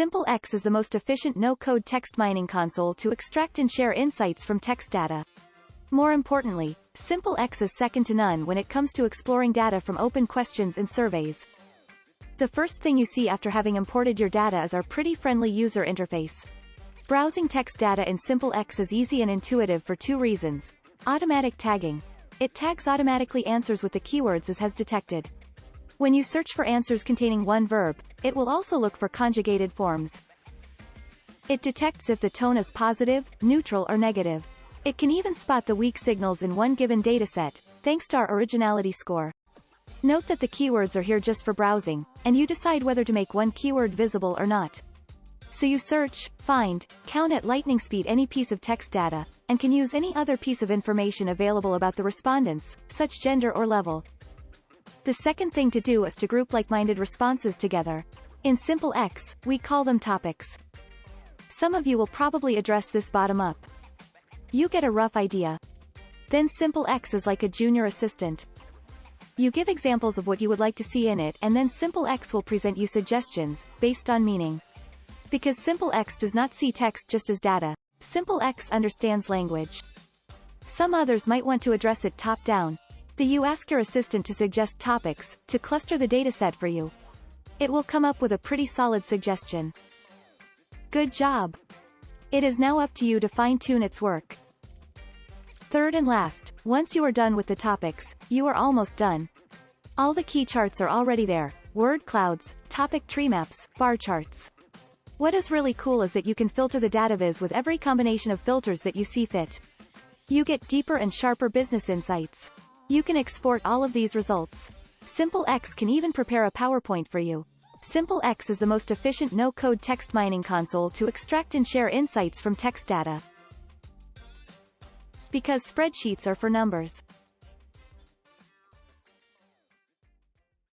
SimpleX is the most efficient no-code text mining console to extract and share insights from text data. More importantly, SimpleX is second to none when it comes to exploring data from open questions and surveys. The first thing you see after having imported your data is our pretty friendly user interface. Browsing text data in SimpleX is easy and intuitive for two reasons. Automatic tagging. It tags automatically answers with the keywords as has detected. When you search for answers containing one verb, it will also look for conjugated forms. It detects if the tone is positive, neutral or negative. It can even spot the weak signals in one given dataset, thanks to our originality score. Note that the keywords are here just for browsing, and you decide whether to make one keyword visible or not. So you search, find, count at lightning speed any piece of text data, and can use any other piece of information available about the respondents, such gender or level. The second thing to do is to group like-minded responses together. In SimpleX, we call them topics. Some of you will probably address this bottom up. You get a rough idea. Then SimpleX is like a junior assistant. You give examples of what you would like to see in it, and then SimpleX will present you suggestions, based on meaning. Because SimpleX does not see text just as data, SimpleX understands language. Some others might want to address it top-down. You ask your assistant to suggest topics, to cluster the dataset for you. It will come up with a pretty solid suggestion. Good job! It is now up to you to fine-tune its work. Third and last, once you are done with the topics, you are almost done. All the key charts are already there: word clouds, topic tree maps, bar charts. What is really cool is that you can filter the data viz with every combination of filters that you see fit. You get deeper and sharper business insights. You can export all of these results. SimpleX can even prepare a PowerPoint for you. SimpleX is the most efficient no-code text mining console to extract and share insights from text data. Because spreadsheets are for numbers.